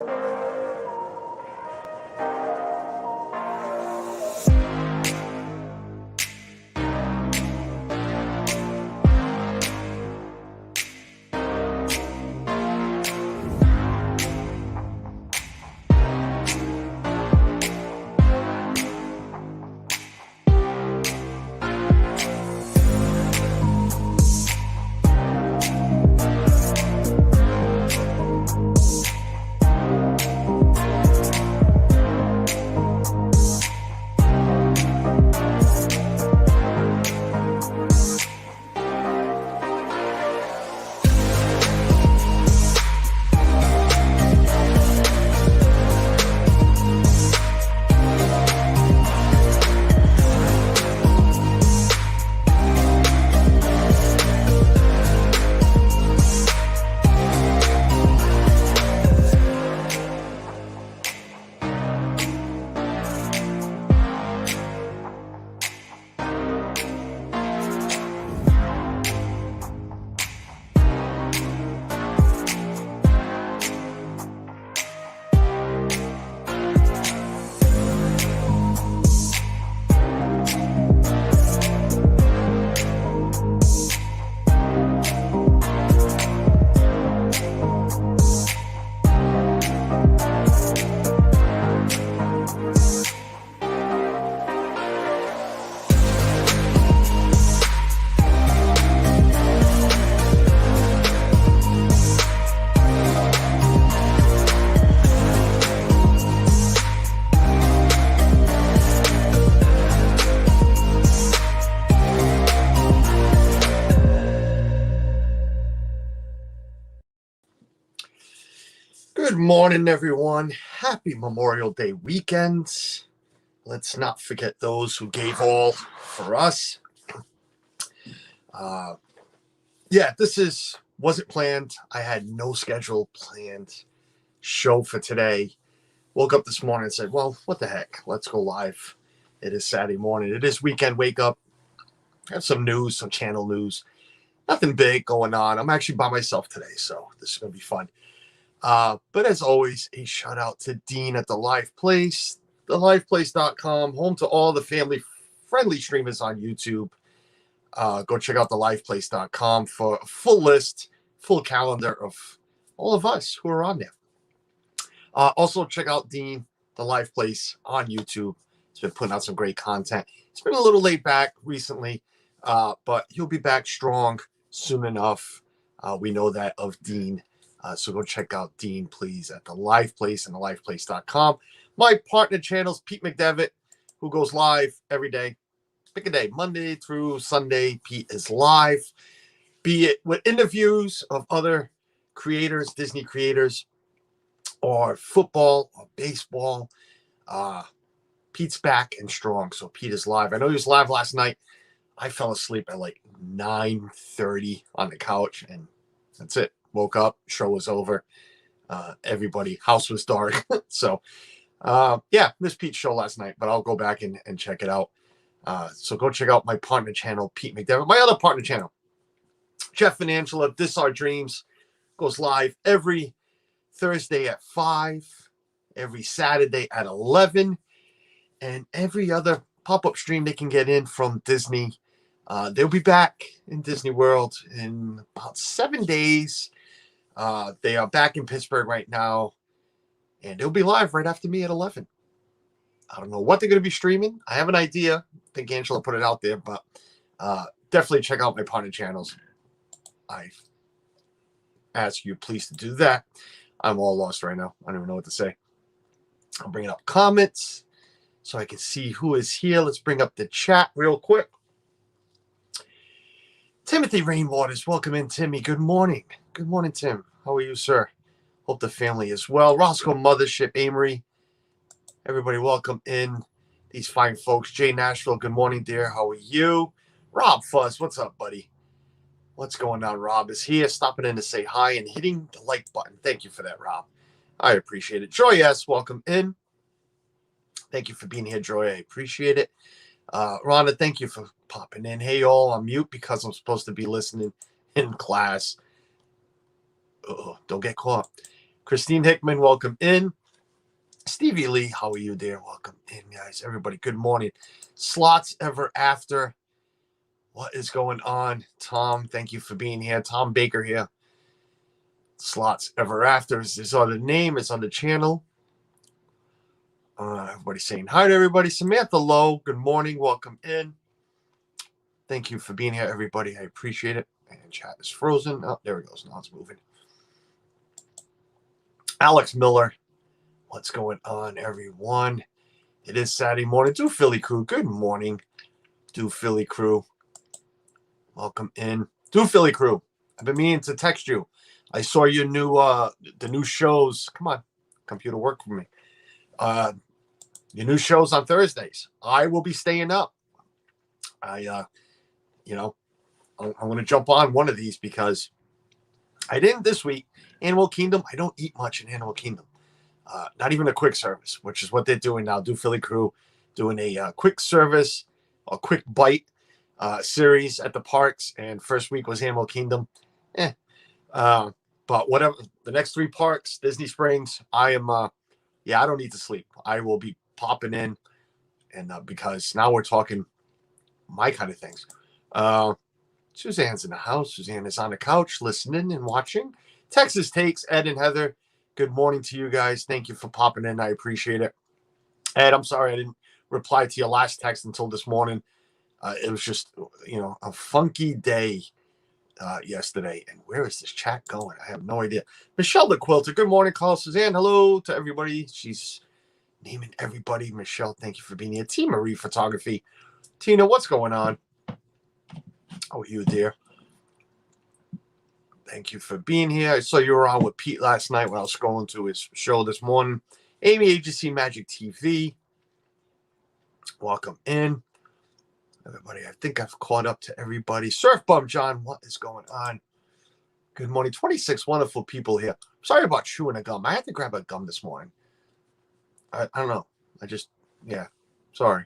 Good morning, everyone. Happy Memorial Day weekend. Let's not forget those who gave all for us. This wasn't planned. I had no schedule planned show for today. Woke up this morning and said, well, what the heck? Let's go live. It is Saturday morning. It is weekend wake up. I have some news, some channel news. Nothing big going on. I'm actually by myself today, so this is going to be fun. But as always, a shout out to Dean at The Live Place, theliveplace.com, home to all the family-friendly streamers on YouTube. Go check out theliveplace.com for a full list, full calendar of all of us who are on there. Also, check out Dean, The Live Place on YouTube. He's been putting out some great content. It's been a little laid back recently, but he'll be back strong soon enough. We know that of Dean. So go check out Dean, please, at The Live Place and theliveplace.com. My partner channels, Pete McDevitt, who goes live every day. Pick a day, Monday through Sunday. Pete is live, be it with interviews of other creators, Disney creators, or football or baseball. Pete's back and strong, so Pete is live. I know he was live last night. I fell asleep at like 9:30 on the couch, and that's it. Woke up, show was over. House was dark. So, missed Pete's show last night, but I'll go back and check it out. So go check out my partner channel, Pete McDevitt. My other partner channel, Jeff Financial, This Our Dreams, goes live every Thursday at 5, every Saturday at 11, and every other pop-up stream they can get in from Disney. They'll be back in Disney World in about 7 days. They are back in Pittsburgh right now, and they'll be live right after me at 11. I don't know what they're going to be streaming. I have an idea. I think Angela put it out there, but definitely check out my partner channels. I ask you please to do that. I'm all lost right now. I don't even know what to say. I'm bringing up comments so I can see who is here. Let's bring up the chat real quick. Timothy Rainwaters, welcome in, Timmy. Good morning. Good morning, Tim. How are you, sir? Hope the family is well. Roscoe Mothership, Amory. Everybody, welcome in. These fine folks. Jay Nashville, good morning, dear. How are you? Rob Fuzz, what's up, buddy? What's going on? Rob is here, stopping in to say hi and hitting the like button. Thank you for that, Rob. I appreciate it. Joy S., welcome in. Thank you for being here, Joy. I appreciate it. Rhonda, thank you for popping in. Hey, all, I'm mute because I'm supposed to be listening in class. Don't get caught. Christine Hickman, welcome in. Stevie Lee, how are you there? Welcome in, guys. Everybody, good morning. Slots ever after. What is going on? Tom, thank you for being here. Tom Baker here. Slots ever after is on the name. It's on the channel. Everybody saying hi to everybody. Samantha Lowe, good morning. Welcome in. Thank you for being here, everybody. I appreciate it. And chat is frozen. Oh, there it goes. Now it's moving. Alex Miller, what's going on, everyone? It is Saturday morning. Do Philly Crew, good morning. Do Philly Crew, welcome in. Do Philly Crew, I've been meaning to text you. I saw your new, the new shows. Come on, computer, work for me. Your new shows on Thursdays. I will be staying up. I'm going to jump on one of these because I didn't this week. Animal Kingdom, I don't eat much in Animal Kingdom. Not even a quick service, which is what they're doing now. Do Philly Crew doing a quick service, a quick bite series at the parks. And first week was Animal Kingdom. But whatever, the next 3 parks, Disney Springs, I am, I don't need to sleep. I will be popping in. And because now we're talking my kind of things. Suzanne's in the house. Suzanne is on the couch listening and watching. Texas Takes, Ed and Heather. Good morning to you guys. Thank you for popping in. I appreciate it. Ed, I'm sorry I didn't reply to your last text until this morning. It was just, a funky day yesterday. And where is this chat going? I have no idea. Michelle the Quilter. Good morning, Carl. Suzanne, hello to everybody. She's naming everybody. Michelle, thank you for being here. T. Marie Photography. Tina, what's going on? How are you, dear? Thank you for being here. I saw you were on with Pete last night when I was scrolling to his show this morning. Amy Agency Magic TV. Welcome in. Everybody, I think I've caught up to everybody. Surf Bum John, what is going on? Good morning. 26 wonderful people here. Sorry about chewing a gum. I had to grab a gum this morning. I don't know. Sorry.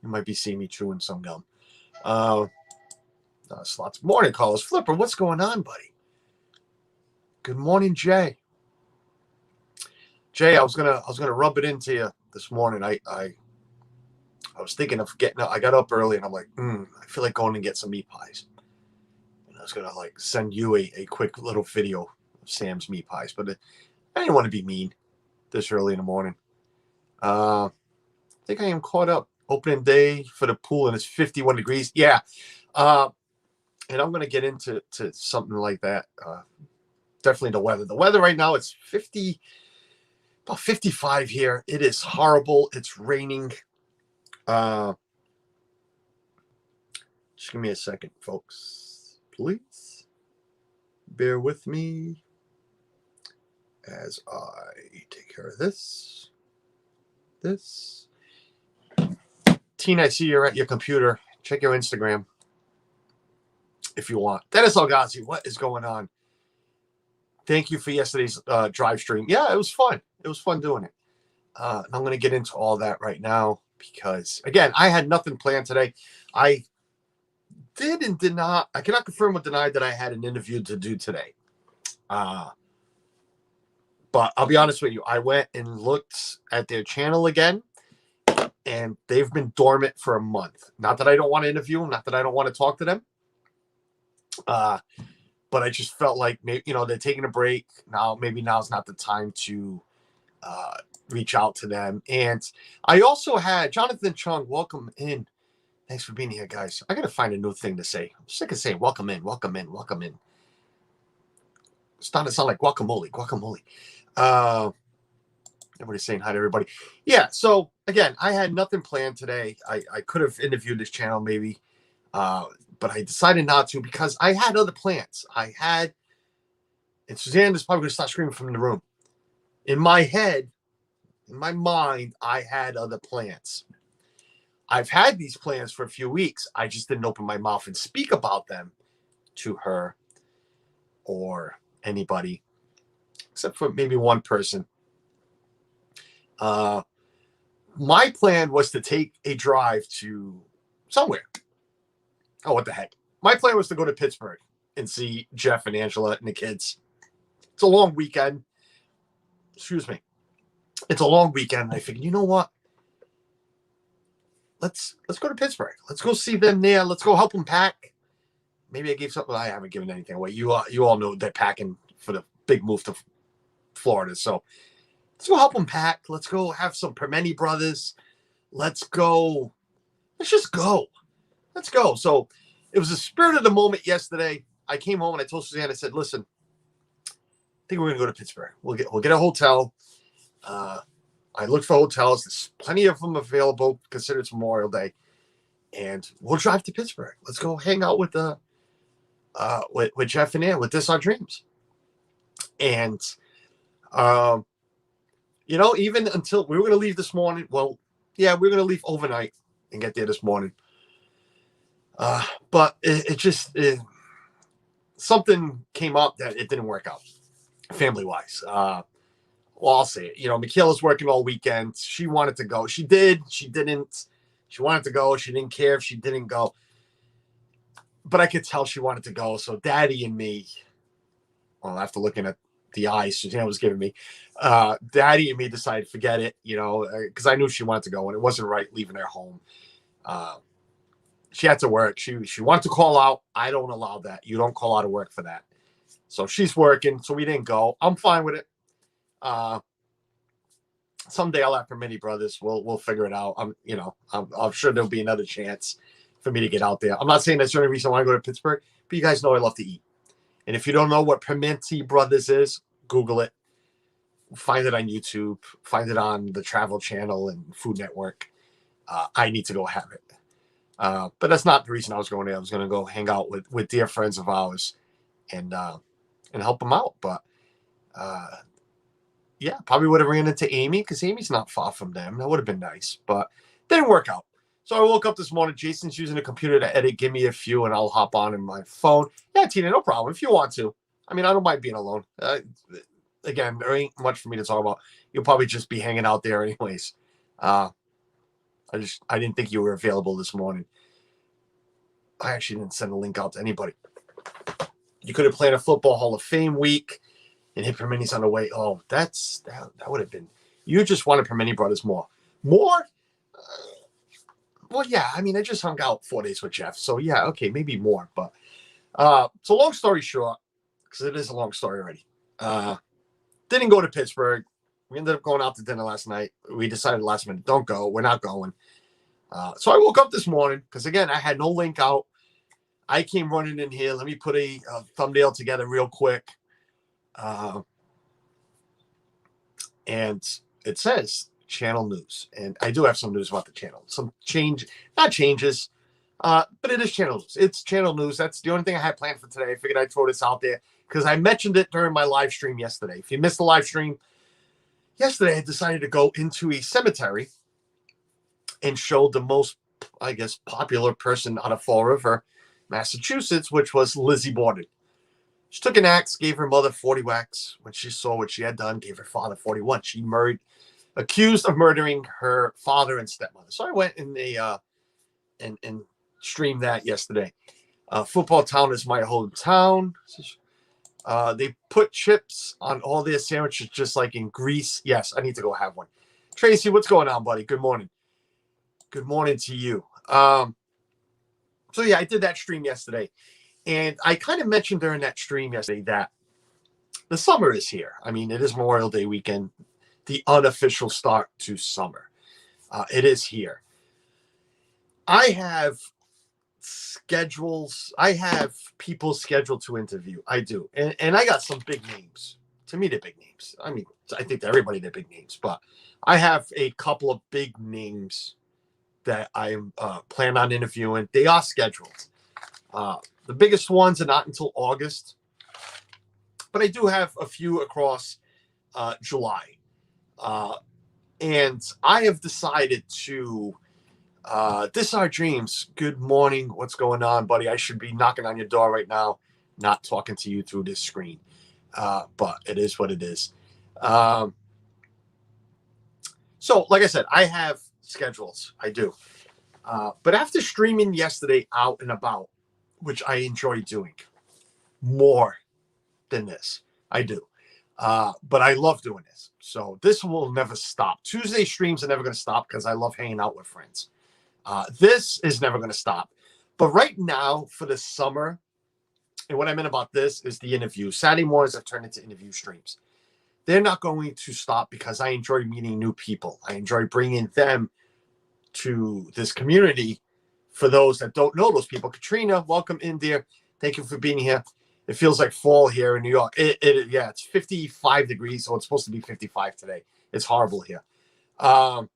You might be seeing me chewing some gum. Slots. Morning callers. Flipper, what's going on, buddy? Good morning, Jay. Jay, I was gonna rub it into you this morning. I was thinking of getting up. I got up early and I'm like, I feel like going and get some meat pies. And I was gonna send you a quick little video of Sam's meat pies, but I didn't want to be mean this early in the morning. I think I am caught up. Opening day for the pool and it's 51 degrees. Yeah. And I'm gonna get into something like that. Definitely the weather. The weather right now, it's about 55 here. It is horrible. It's raining. Just give me a second, folks. Please bear with me as I take care of this. Tina, I see you're at your computer. Check your Instagram if you want. Dennis Algazi, what is going on? Thank you for yesterday's drive stream. Yeah, it was fun. It was fun doing it. I'm going to get into all that right now because, again, I had nothing planned today. I did and did not. I cannot confirm or deny that I had an interview to do today. But I'll be honest with you. I went and looked at their channel again, and they've been dormant for a month. Not that I don't want to interview them. Not that I don't want to talk to them. But I just felt like maybe they're taking a break now. Maybe now's not the time to reach out to them. And I also had Jonathan Chung. Welcome in. Thanks for being here, guys. I gotta find a new thing to say. I'm sick of saying welcome in, welcome in, welcome in. It's starting to sound like guacamole. Everybody's saying hi to everybody. Yeah. So again, I had nothing planned today. I could have interviewed this channel maybe. But I decided not to because I had other plans. And Suzanne is probably going to start screaming from the room. In my head, in my mind, I had other plans. I've had these plans for a few weeks. I just didn't open my mouth and speak about them to her or anybody, except for maybe one person. My plan was to take a drive to somewhere. Oh, what the heck. My plan was to go to Pittsburgh and see Jeff and Angela and the kids. It's a long weekend. excuse me, it's a long weekend. I figured, you know what? Let's go to Pittsburgh. Let's go see them there. Let's go help them pack. Maybe I gave something. I haven't given anything away. You all know they're packing for the big move to Florida. So let's go help them pack. Let's go have some Permeni brothers. Let's go. Let's just go. Let's go. So it was the spirit of the moment yesterday. I came home and I told Suzanne, I said, listen, I think we're going to go to Pittsburgh. We'll get a hotel. I looked for hotels. There's plenty of them available, considered it's Memorial Day. And we'll drive to Pittsburgh. Let's go hang out with Jeff and Ann with This Our Dreams. And, even until we were going to leave this morning. Well, yeah, we were going to leave overnight and get there this morning. But it just something came up that it didn't work out family-wise. Well, I'll say it. Michaela's working all weekend. She wanted to go. She did. She didn't. She wanted to go. She didn't care if she didn't go. But I could tell she wanted to go. So Daddy and me, well, after looking at the eyes Suzanne was giving me, Daddy and me decided, forget it, because I knew she wanted to go, and it wasn't right leaving her home. She had to work. She wanted to call out. I don't allow that. You don't call out of work for that. So she's working. So we didn't go. I'm fine with it. Someday I'll have Permeni brothers. We'll figure it out. I'm sure there'll be another chance for me to get out there. I'm not saying that's the only reason I want to go to Pittsburgh, but you guys know I love to eat. And if you don't know what Permeni brothers is, Google it. Find it on YouTube. Find it on the Travel Channel and Food Network. I need to go have it. But that's not the reason I was going there. I was going to go hang out with dear friends of ours and help them out. But yeah, probably would have ran into Amy because Amy's not far from them. That would have been nice, but didn't work out. So I woke up this morning. Jason's using a computer to edit. Give me a few, and I'll hop on in my phone. Yeah, Tina, no problem. If you want to. I mean, I don't mind being alone. Again, there ain't much for me to talk about. You'll probably just be hanging out there anyways. I didn't think you were available this morning. I actually didn't send a link out to anybody. You could have planned a football Hall of Fame week and hit Permeni's on the way. Oh, that would have been. You just wanted Permeni brothers more. More? Well, yeah. I mean, I just hung out 4 days with Jeff, so yeah, okay, maybe more. But so long story short, because it is a long story already. Didn't go to Pittsburgh. We ended up going out to dinner last night. We decided last minute, don't go. We're not going. So I woke up this morning because, again, I had no link out. I came running in here. Let me put a thumbnail together real quick. And it says channel news. And I do have some news about the channel. Some not changes, but it is channel news. It's channel news. That's the only thing I had planned for today. I figured I'd throw this out there because I mentioned it during my live stream yesterday. If you missed the live stream, yesterday I decided to go into a cemetery and show the most, I guess, popular person out of Fall River, Massachusetts, which was Lizzie Borden. She took an axe, gave her mother 40 whacks. When she saw what she had done, gave her father 41. She accused of murdering her father and stepmother. So I went and streamed that yesterday. Football Town is my hometown. They put chips on all their sandwiches just like in Greece. Yes, I need to go have one. Tracy, what's going on, buddy? Good morning. Good morning to you. So yeah, I did that stream yesterday. And I kind of mentioned during that stream yesterday that the summer is here. I mean, it is Memorial Day weekend, the unofficial start to summer. It is here. I have schedules. I have people scheduled to interview. I do. And I got some big names. To me, they're big names. I mean, I think to everybody, they're big names. But I have a couple of big names that I plan on interviewing. They are scheduled. The biggest ones are not until August, but I do have a few across July. And I have decided to, This Our Dreams. Good morning. What's going on, buddy? I should be knocking on your door right now, not talking to you through this screen. But it is what it is. So, like I said, I have schedules. I do. But after streaming yesterday out and about, which I enjoy doing more than this, I do. But I love doing this. So this will never stop. Tuesday streams are never going to stop because I love hanging out with friends. This is never going to stop. But right now for the summer, and what I meant about this is the interview. Saturday mornings have turned into interview streams. They're not going to stop because I enjoy meeting new people. I enjoy bringing them to this community. For those that don't know those people, Katrina, welcome in, dear. Thank you for being here. It feels like fall here in New York. Yeah, it's 55 degrees, so it's supposed to be 55 today. It's horrible here. So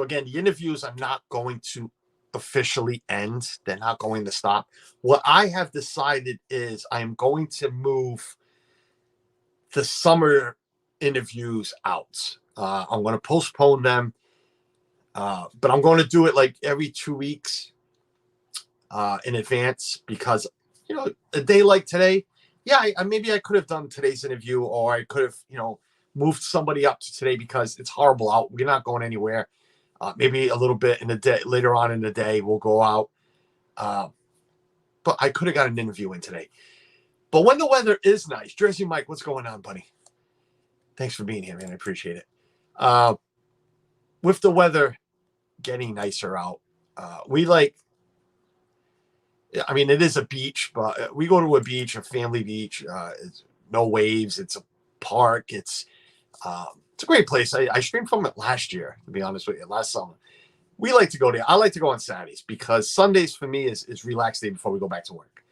again, the interviews are not going to officially end. They're not going to stop. What I have decided is I am going to move the summer interviews out. I'm going to postpone them, but I'm going to do it like every 2 weeks in advance because, a day like today, yeah, maybe I could have done today's interview, or I could have, moved somebody up to today because it's horrible out. We're not going anywhere. Maybe a little bit in the day later on in the day we'll go out. But I could have got an interview in today. But when the weather is nice, Jersey Mike, what's going on, buddy? Thanks for being here, man. I appreciate it. With the weather getting nicer out, we like. I mean, it is a beach, but we go to a beach, a family beach. It's no waves. It's a park. It's a great place. I streamed from it last year, to be honest with you, last summer. We like to go there. I like to go on Saturdays because Sundays for me is relax day before we go back to work.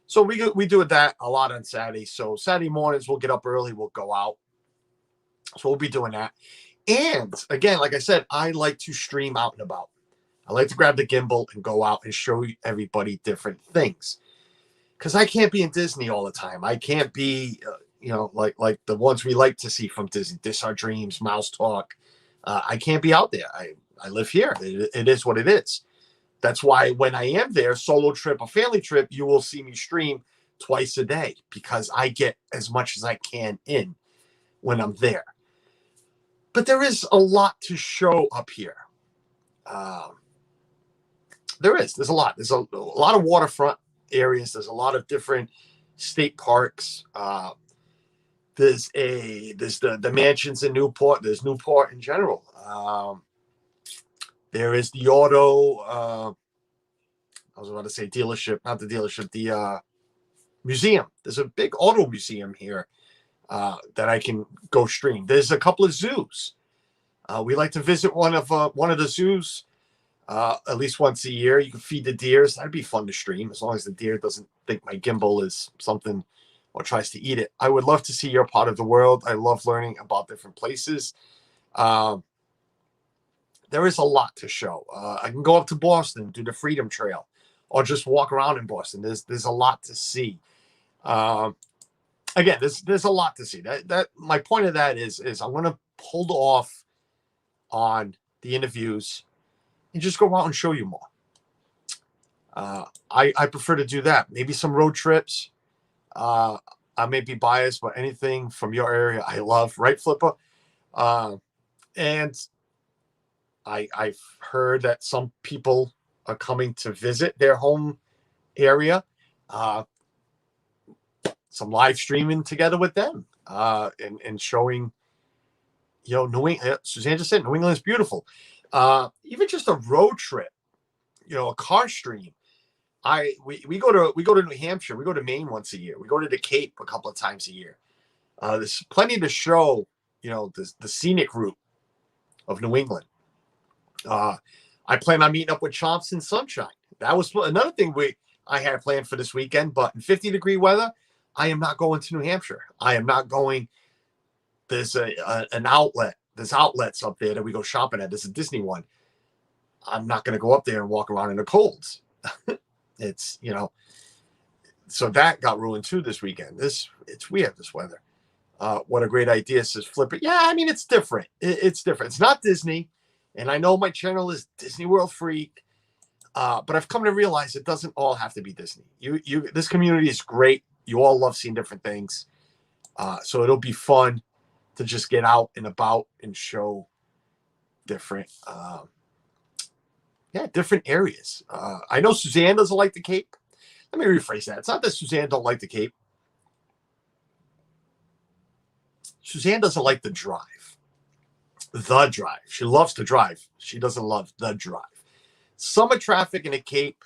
So we do that a lot on Saturdays. So Saturday mornings we'll get up early, we'll go out. So we'll be doing that. And again, like I said, I like to stream out and about. I like to grab the gimbal and go out and show everybody different things. Because I can't be in Disney all the time. I can't be, like the ones we like to see from Disney. This Our Dreams, Mouse Talk. I can't be out there. I live here. It is what it is. That's why when I am there, solo trip or family trip, you will see me stream twice a day because I get as much as I can in when I'm there. But there is a lot to show up here. There's a lot. There's a lot of waterfront areas. There's a lot of different state parks. There's the mansions in Newport. There's Newport in general. There is the auto. I was about to say dealership, not the dealership. The museum. There's a big auto museum here that I can go stream. There's a couple of zoos. We like to visit one of the zoos at least once a year. You can feed the deers. That'd be fun to stream as long as the deer doesn't think my gimbal is something or tries to eat it. I would love to see your part of the world. I love learning about different places. There is a lot to show. I can go up to Boston, do the Freedom Trail, or just walk around in Boston. There's a lot to see. Again, there's a lot to see. That my point of that is I'm going to hold off on the interviews and just go out and show you more. I prefer to do that. Maybe some road trips. I may be biased, but anything from your area, I love. Right, Flipper? And I've heard that some people are coming to visit their home area. Some live streaming together with them and showing, New England. Suzanne just said New England is beautiful. Even just a road trip, a car stream. We go to New Hampshire. We go to Maine once a year. We go to the Cape a couple of times a year. There's plenty to show, the scenic route of New England. I plan on meeting up with Chomps in Sunshine. That was another thing I had planned for this weekend, but in 50-degree weather, I am not going to New Hampshire. I am not going. There's an outlet. There's outlets up there that we go shopping at. There's a Disney one. I'm not going to go up there and walk around in the colds. It's, so that got ruined too this weekend. It's weird, this weather. What a great idea, says Flipper. Yeah, I mean, it's different. It's different. It's not Disney. And I know my channel is Disney World Freak. But I've come to realize it doesn't all have to be Disney. This community is great. You all love seeing different things. So it'll be fun to just get out and about and show different, different areas. I know Suzanne doesn't like the Cape. Let me rephrase that. It's not that Suzanne don't like the Cape. Suzanne doesn't like the drive. The drive. She loves to drive. She doesn't love the drive. Summer traffic in the Cape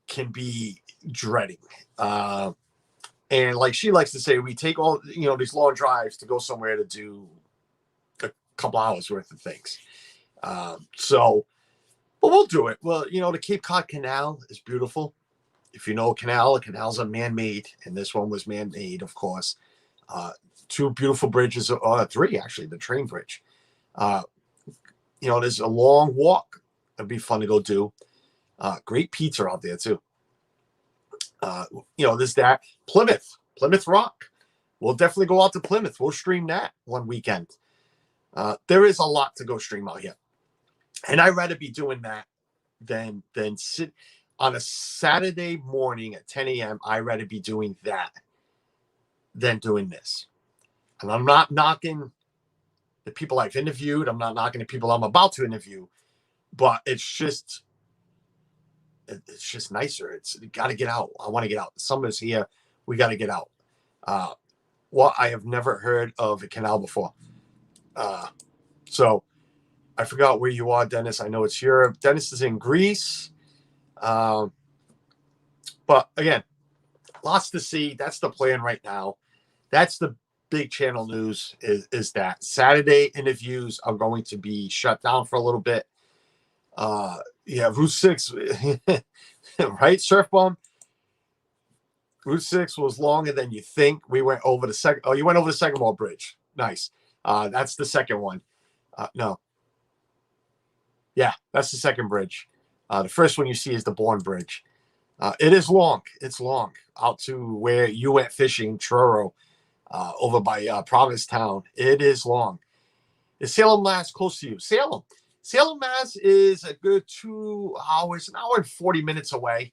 can be dreading. And like she likes to say, we take all, these long drives to go somewhere to do a couple hours worth of things. But we'll do it. Well, the Cape Cod Canal is beautiful. If you know a canals are man-made, and this one was man-made, of course. Two beautiful bridges, three actually, the train bridge. There's a long walk. It'd be fun to go do. Great pizza out there too. There's that Plymouth Rock. We'll definitely go out to Plymouth. We'll stream that one weekend. There is a lot to go stream out here, and I'd rather be doing that than sit on a Saturday morning at 10 a.m. I'd rather be doing that than doing this. And I'm not knocking the people I've interviewed. I'm not knocking the people I'm about to interview, but it's just nicer. You got to get out. I want to get out. The summer's here. We got to get out. I have never heard of a canal before. So I forgot where you are, Dennis. I know it's Europe. Dennis is in Greece. But again, lots to see. That's the plan right now. That's the big channel news is that Saturday interviews are going to be shut down for a little bit. Route 6, right, Surf Bomb? Route 6 was longer than you think. We went over the second. Oh, you went over the Sycamore Bridge. Nice. That's the second one. No. Yeah, that's the second bridge. The first one you see is the Bourne Bridge. It is long. It's long. Out to where you went fishing, Truro, over by Provincetown. It is long. Is Salem, Mass close to you? Salem, Mass is a good 2 hours, an hour and 40 minutes away.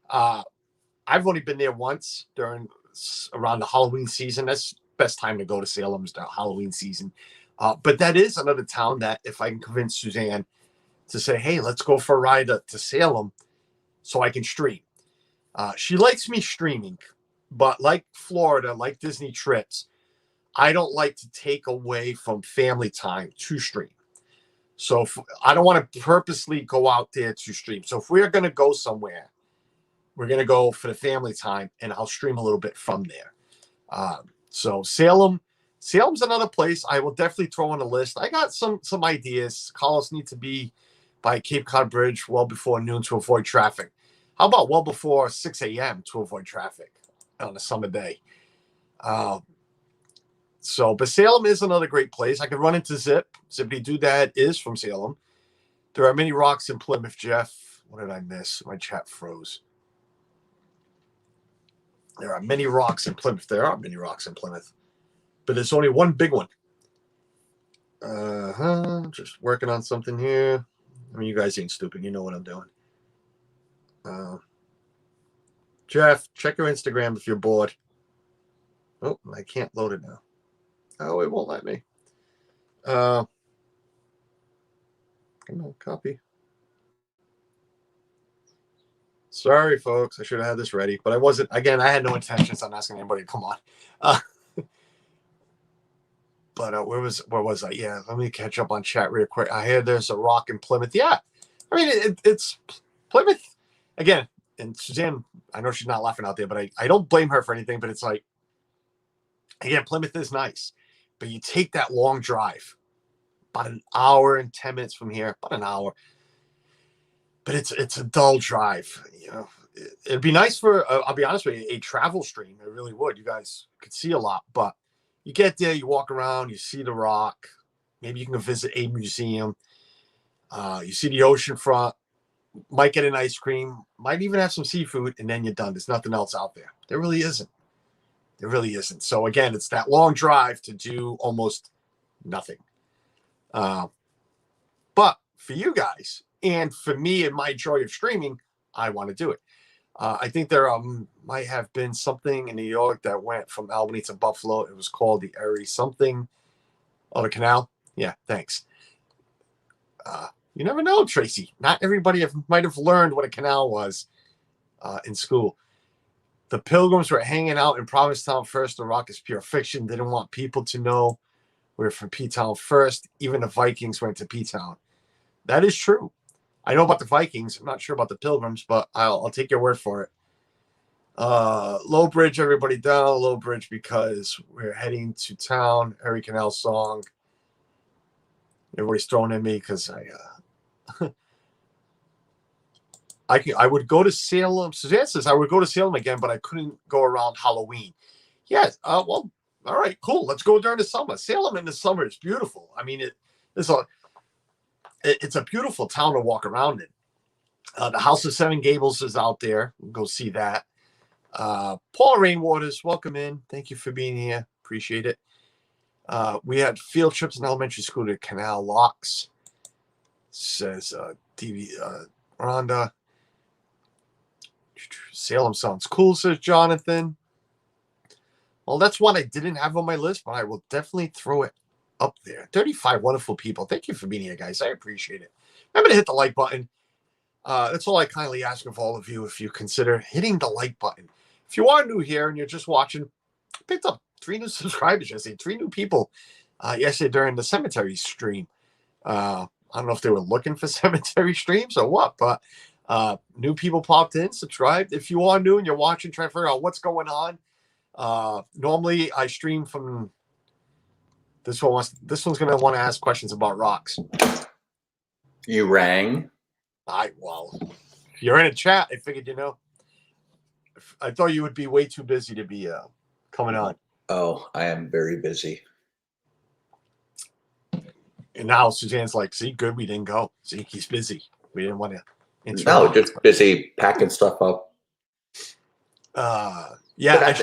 I've only been there once around the Halloween season. That's the best time to go to Salem is the Halloween season. But that is another town that if I can convince Suzanne to say, hey, let's go for a ride to Salem so I can stream. She likes me streaming, but like Florida, like Disney trips, I don't like to take away from family time to stream. So I don't want to purposely go out there to stream. So if we're going to go somewhere, we're going to go for the family time, and I'll stream a little bit from there. So Salem's another place I will definitely throw on the list. I got some ideas. Carlos need to be by Cape Cod Bridge well before noon to avoid traffic. How about well before 6 a.m. to avoid traffic on a summer day? But Salem is another great place. I could run into Zip. Zippity Doodad is from Salem. There are many rocks in Plymouth, Jeff. What did I miss? My chat froze. There are many rocks in Plymouth. There are many rocks in Plymouth. But there's only one big one. Just working on something here. I mean, you guys ain't stupid. You know what I'm doing. Jeff, check your Instagram if you're bored. Oh, I can't load it now. Oh, it won't let me. Come on, copy. Sorry, folks. I should have had this ready, but I wasn't. Again, I had no intentions on asking anybody to come on. But where was I? Yeah, let me catch up on chat real quick. I hear there's a rock in Plymouth. Yeah, I mean it's Plymouth again. And Suzanne, I know she's not laughing out there, but I don't blame her for anything. But it's like, again, Plymouth is nice, but you take that long drive, about an hour and 10 minutes from here, about an hour. But it's a dull drive. It'd be nice for I'll be honest with you, a travel stream. It really would. You guys could see a lot, but you get there, you walk around, you see the rock. Maybe you can go visit a museum. You see the ocean front. Might get an ice cream. Might even have some seafood, and then you're done. There's nothing else out there. There really isn't. There really isn't. So again, it's that long drive to do almost nothing. But for you guys and for me and my joy of streaming, I want to do it. I think there might have been something in New York that went from Albany to Buffalo. It was called the Erie something. Oh, the canal? Yeah, thanks. You never know, Tracy. Not everybody might have learned what a canal was in school. The Pilgrims were hanging out in Provincetown first. The Rock is pure fiction. Didn't want people to know we're from P-Town first. Even the Vikings went to P-Town. That is true. I know about the Vikings. I'm not sure about the Pilgrims, but I'll take your word for it. Low Bridge, everybody down. Low Bridge because we're heading to town. Harry Canal song. Everybody's throwing at me because I would go to Salem. Suzanne says I would go to Salem again, but I couldn't go around Halloween. Yes. Well, all right, cool. Let's go during the summer. Salem in the summer is beautiful. I mean, it's a beautiful town to walk around in. The House of Seven Gables is out there. We'll go see that. Paul Rainwaters, welcome in. Thank you for being here. Appreciate it. We had field trips in elementary school to Canal Locks. Says Rhonda. Salem sounds cool, says Jonathan. Well, that's one I didn't have on my list, but I will definitely throw it up there. 35 wonderful people. Thank you for being here, guys. I appreciate it. Remember to hit the like button. That's all I kindly ask of all of you, if you consider hitting the like button. If you are new here and you're just watching, I picked up 3 new subscribers yesterday, 3 new people yesterday during the cemetery stream. I don't know if they were looking for cemetery streams or what, but new people popped in, subscribed. If you are new and you're watching, trying to figure out what's going on, normally I stream from this one. This one's going to want to ask questions about rocks. You rang? Well, you're in a chat. I figured, I thought you would be way too busy to be coming on. Oh, I am very busy. And now Suzanne's like, see, good, we didn't go. See, he's busy. We didn't want to interrupt. No, just busy packing stuff up. Yeah.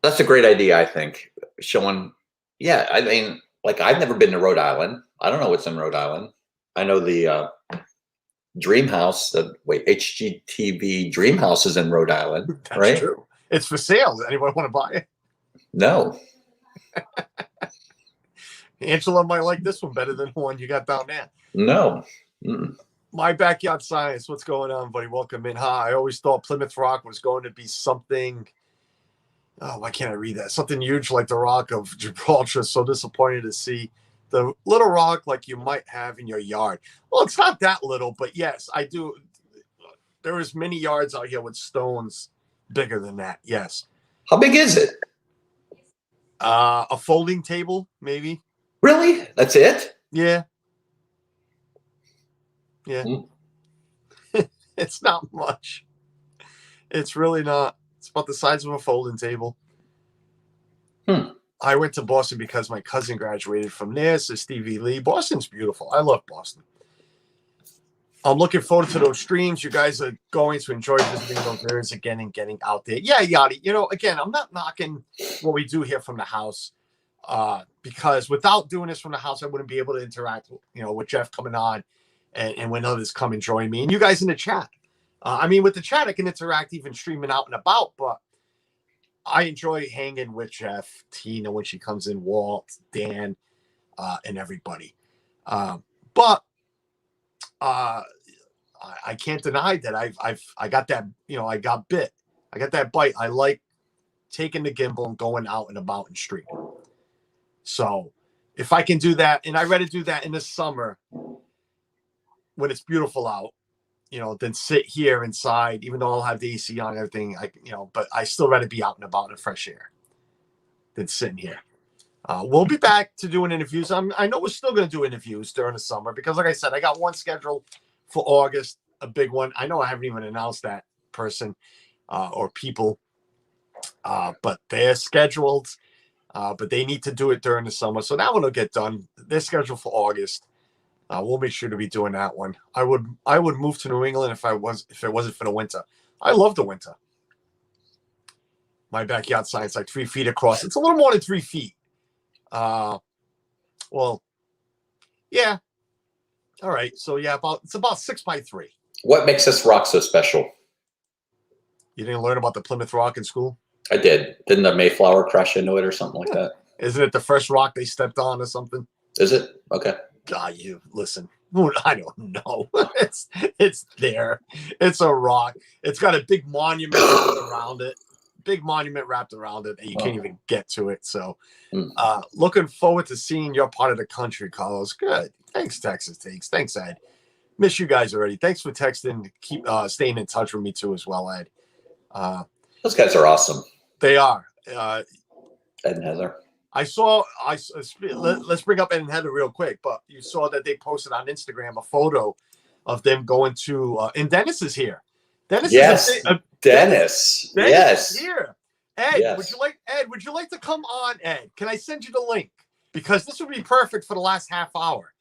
That's a great idea, I think. Showing, yeah, I mean, like, I've never been to Rhode Island. I don't know what's in Rhode Island. I know the Dream House, HGTV Dream House is in Rhode Island. That's right? True. It's for sale. Does anybody want to buy it? No. Angela might like this one better than the one you got down there. No. Mm-mm. My Backyard Science. What's going on, buddy? Welcome in. Hi. I always thought Plymouth Rock was going to be something. Oh, why can't I read that? Something huge like the Rock of Gibraltar. So disappointed to see the little rock like you might have in your yard. Well, it's not that little, but yes, I do. There is many yards out here with stones bigger than that. Yes. How big is it? A folding table, maybe. Really? That's it? Yeah. Yeah. Mm. It's not much. It's really not. It's about the size of a folding table. I went to Boston because my cousin graduated from there, says Stevie Lee. Boston's beautiful. I love Boston. I'm looking forward to those streams. You guys are going to enjoy visiting those areas again and getting out there. Yeah, Yachty. Again, I'm not knocking what we do here from the house because without doing this from the house, I wouldn't be able to interact, with Jeff coming on and when others come and join me. And you guys in the chat. With the chat, I can interact even streaming out and about, but I enjoy hanging with Jeff, Tina when she comes in, Walt, Dan, and everybody. But I can't deny that I got that, I got bit. I got that bite. I like taking the gimbal and going out and about and streaming. So if I can do that, and I'd rather do that in the summer when it's beautiful out, than sit here inside, even though I'll have the AC on and everything, but I still rather be out and about in fresh air than sitting here. We'll be back to doing interviews. I know we're still going to do interviews during the summer because, like I said, I got one scheduled for August, a big one. I know I haven't even announced that person or people, but they're scheduled, but they need to do it during the summer. So that one will get done. They're scheduled for August. We'll make sure to be doing that one. I would move to New England if it wasn't for the winter. I love the winter. My Backyard Science, like 3 feet across. It's a little more than 3 feet. Well, yeah. All right. So yeah, it's about 6 by 3. What makes this rock so special? You didn't learn about the Plymouth Rock in school? I did. Didn't the Mayflower crash into it or something like that? Isn't it the first rock they stepped on or something? Is it? Okay. You listen. I don't know. It's there. It's a rock. It's got a big monument around it. big monument wrapped around it, and you can't even get to it. So, Mm. looking forward to seeing your part of the country, Carlos. Good. Thanks, Texas Takes. Thanks, Ed. Miss you guys already. Thanks for texting. Keep staying in touch with me too as well, Ed. Those guys are awesome. They are. Ed and Heather. I saw. Let's bring up Ed and Heather real quick. But you saw that they posted on Instagram a photo of them going to. And Dennis is here. Dennis. Yes, Dennis Dennis. Yes. is here. Ed, Yes. Would you like to come on, Ed? Can I send you the link? Because this would be perfect for the last half hour.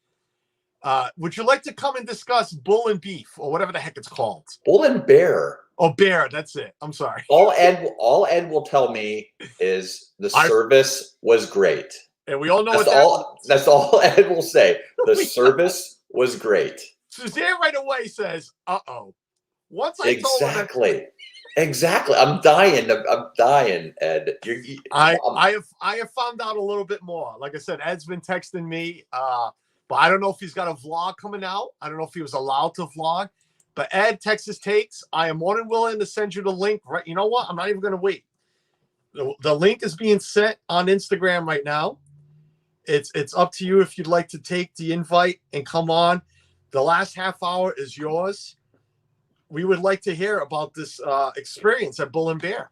Would you like to come and discuss bull and beef or whatever the heck it's called? Bull and bear. Oh, bear. That's it. I'm sorry. All Ed will tell me is the service was great. And we all know that's all Ed will say. The service was great. Suzanne right away says, "Uh-oh." Once I told her Exactly. I'm dying, Ed. I have found out a little bit more. Like I said, Ed's been texting me, but I don't know if he's got a vlog coming out. I don't know if he was allowed to vlog. But Ed, Texas Takes, I am more than willing to send you the link. Right? You know what? I'm not even going to wait. The link is being sent on Instagram right now. It's up to you if you'd like to take the invite and come on. The last half hour is yours. We would like to hear about this experience at Bull and Bear.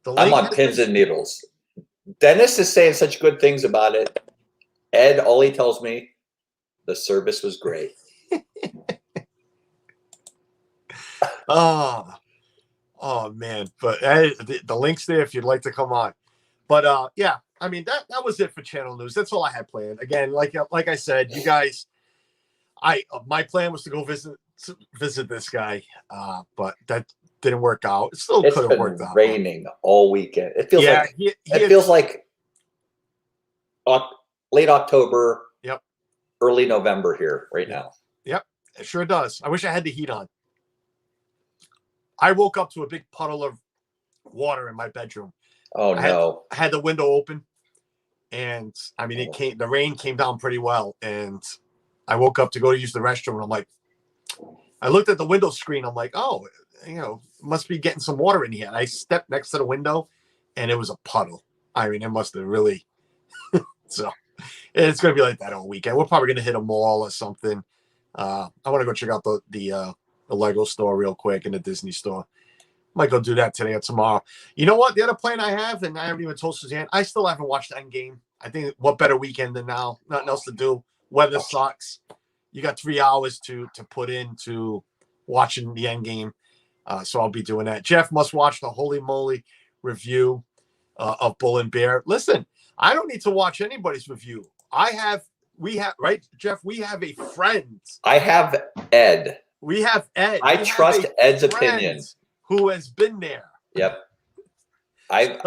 I'm on pins and needles. Dennis is saying such good things about it. Ed, all he tells me, the service was great. Oh man! But the link's there if you'd like to come on. But yeah, I mean that was it for channel news. That's all I had planned. Again, like I said, you guys, my plan was to go visit this guy, but that didn't work out. It still could have worked out. Raining all weekend. It feels feels like late October. Yep. Early November here right now. Yep, it sure does. I wish I had the heat on. I woke up to a big puddle of water in my bedroom. Oh no! I had the window open, and I mean the rain came down pretty well, and I woke up to go to use the restroom, and I'm like, I looked at the window screen. I'm like, oh, must be getting some water in here. And I stepped next to the window, and it was a puddle. I mean, it must have really. So it's gonna be like that all weekend. We're probably gonna hit a mall or something. I want to go check out the Lego store real quick and the Disney store. Might go do that today or tomorrow. You know what? The other plan I have, and I haven't even told Suzanne, I still haven't watched Endgame. I think what better weekend than now? Nothing else to do. Weather sucks. You got 3 hours to put into watching the Endgame. So I'll be doing that. Jeff must watch the Holy Moly review of Bull and Bear. Listen, I don't need to watch anybody's review. We have, right, Jeff? We have a friend. I have Ed. We have Ed. I trust Ed's opinion. Who has been there? Yep. I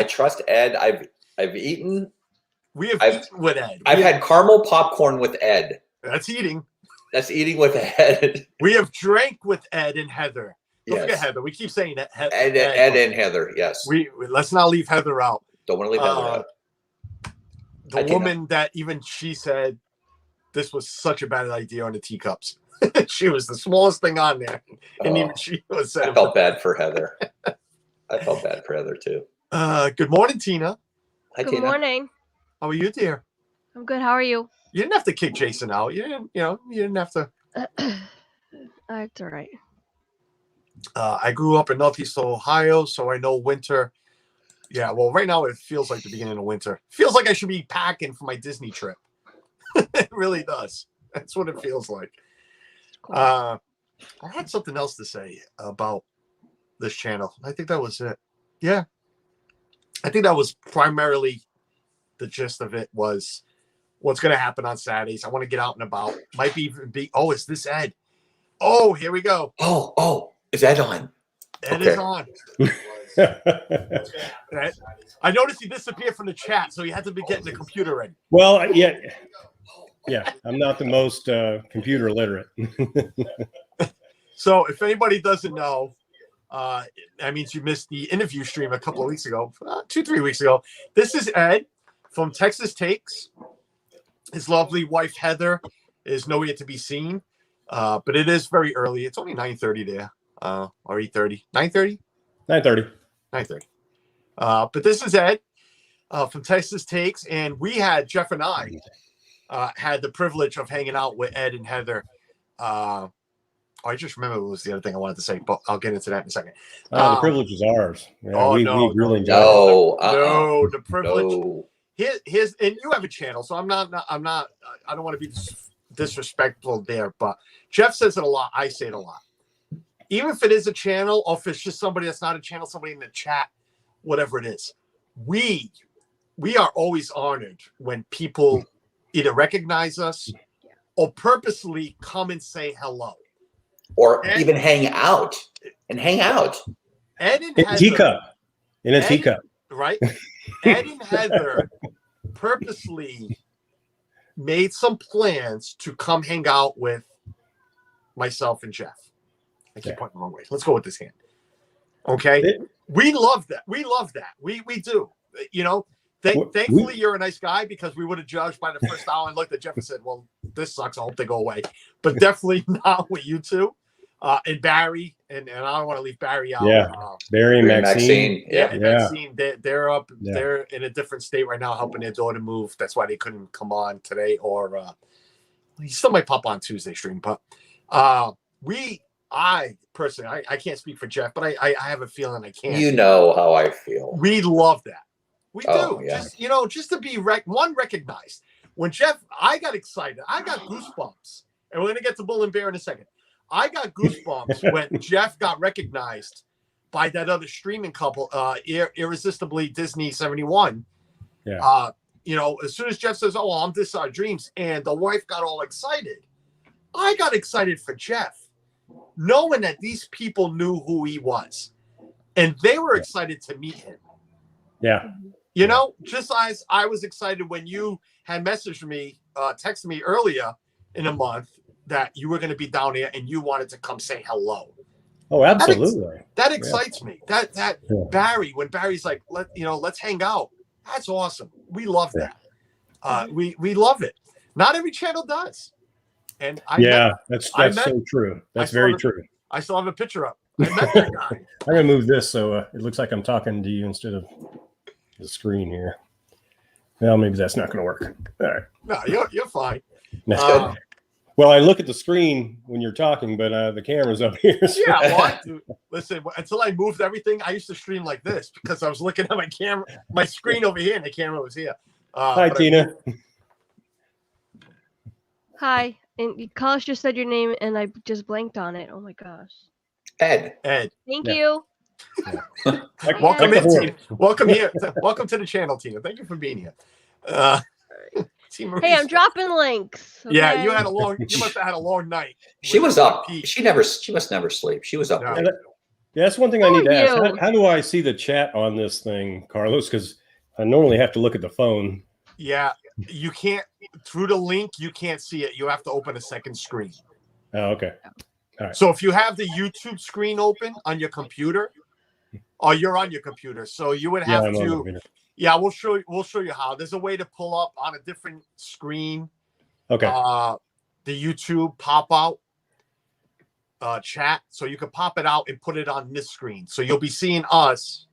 trust Ed. I've eaten. We have eaten with Ed. I've had caramel popcorn with Ed. That's eating. That's eating with Ed. We have drank with Ed and Heather. Don't forget Heather. We keep saying that. Ed and Heather. Yes. We let's not leave Heather out. Don't want to leave Heather out. The woman that even she said this was such a bad idea on the teacups. She was the smallest thing on there, and even she was. I felt bad for Heather. I felt bad for Heather too. Good morning, Tina. Hi, Good Tina. morning. How are you, dear? I'm good. How are you? You didn't have to kick Jason out. You didn't have to. That's all right. I grew up in Northeast Ohio, so I know winter. Yeah, well, right now it feels like the beginning of winter. Feels like I should be packing for my Disney trip. It really does. That's what it feels like. Cool. I had something else to say about this channel. I think that was it. Yeah. I think that was primarily the gist of it was what's going to happen on Saturdays. I want to get out and about. Might even be, oh, is this Ed? Oh, here we go. Oh, is Ed on? Ed is on. I noticed he disappeared from the chat, so he had to be getting the computer ready. Well, yeah, I'm not the most computer literate. So if anybody doesn't know, that means you missed the interview stream a couple of weeks ago, 2-3 weeks ago. This is Ed from Texas Takes. His lovely wife, Heather, is nowhere to be seen, but it is very early. It's only 9:30 there, or 8:30. 9:30? 9:30. 9:30. But this is Ed from Texas Takes, and we had Jeff and I had the privilege of hanging out with Ed and Heather. I just remember it was the other thing I wanted to say, but I'll get into that in a second. The privilege is ours. Yeah, we really enjoy it. No, the privilege. No. His and you have a channel, so I'm not. I don't want to be disrespectful there, but Jeff says it a lot. I say it a lot. Even if it is a channel, or if it's just somebody that's not a channel, somebody in the chat, whatever it is, we are always honored when people either recognize us or purposely come and say hello. Or even hang out. Ed and In Heather, a teacup. In a teacup. Right? Ed and Heather purposely made some plans to come hang out with myself and Jeff. I keep pointing the wrong way. Let's go with this hand. Okay? We love that. We do. You know, thankfully you're a nice guy, because we would have judged by the first hour and looked at Jeff and said, well, this sucks. I hope they go away. But definitely not with you two. And Barry, and I don't want to leave Barry out. Yeah, Barry and Maxine. Maxine. They're up. Yeah. They're in a different state right now, helping their daughter move. That's why they couldn't come on today, or he still might pop on Tuesday stream. But I personally, I can't speak for Jeff, but I have a feeling I can. You know how I feel. We love that. We do. Yeah. Just to be recognized. When Jeff, I got excited. I got goosebumps, and we're gonna get to Bull and Bear in a second. I got goosebumps when Jeff got recognized by that other streaming couple, Irresistibly Disney 71. Yeah. As soon as Jeff says, "Oh, I'm this Dreams," and the wife got all excited, I got excited for Jeff, knowing that these people knew who he was, and they were excited to meet him. Yeah. Just as I was excited when you had messaged me, texted me earlier in a month that you were going to be down here and you wanted to come say hello. Oh, absolutely. That excites me. That Barry, when Barry's like, let's hang out. That's awesome. We love that. We love it. Not every channel does. And that's so true. That's very true. I still have a picture up. I met that guy. I'm going to move this so it looks like I'm talking to you instead of the screen here. Well, maybe that's not going to work. All right. No, you're fine. Well, I look at the screen when you're talking, but the camera's up here. So. Yeah, listen, until I moved everything, I used to stream like this because I was looking at my screen over here, and the camera was here. Hi, Tina. Hi. And Carlos just said your name, and I just blanked on it. Oh, my gosh. Ed. Thank you. Yeah. Welcome in, Tina. Welcome here. Welcome to the channel, Tina. Thank you for being here. Hey, I'm dropping links. Okay? Yeah, you must have had a long night. She was up. She must never sleep. She was up. No. Yeah, that's one thing I need to ask. How do I see the chat on this thing, Carlos? Because I normally have to look at the phone. Yeah, you can't through the link. You can't see it. You have to open a second screen. Oh, okay. All right. So if you have the YouTube screen open on your computer, or you're on your computer, so you would have to. Yeah, we'll show you how. There's a way to pull up on a different screen. Okay. The YouTube pop out chat, so you can pop it out and put it on this screen. So you'll be seeing us,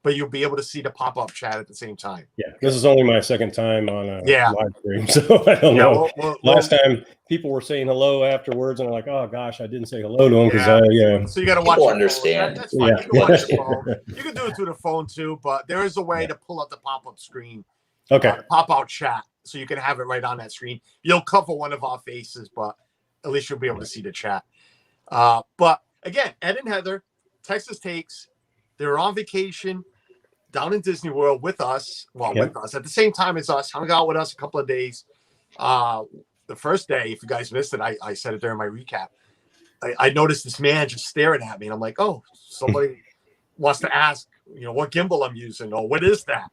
but you'll be able to see the pop up chat at the same time. Yeah, this is only my second time on a live stream, so I don't know. Last time people were saying hello afterwards, and I'm like, oh gosh, I didn't say hello to them because So you got to watch. People understand. That's fine. You can watch the phone. You can do it through the phone too, but there is a way to pull up the pop up screen. Okay. Pop out chat, so you can have it right on that screen. You'll cover one of our faces, but at least you'll be able to see the chat. But again, Ed and Heather, Texas Takes, they're on vacation down in Disney World with us. Well, with us at the same time as us, hung out with us a couple of days. The first day, if you guys missed it, I said it during my recap. I noticed this man just staring at me, and I'm like, oh, somebody wants to ask, what gimbal I'm using, or what is that?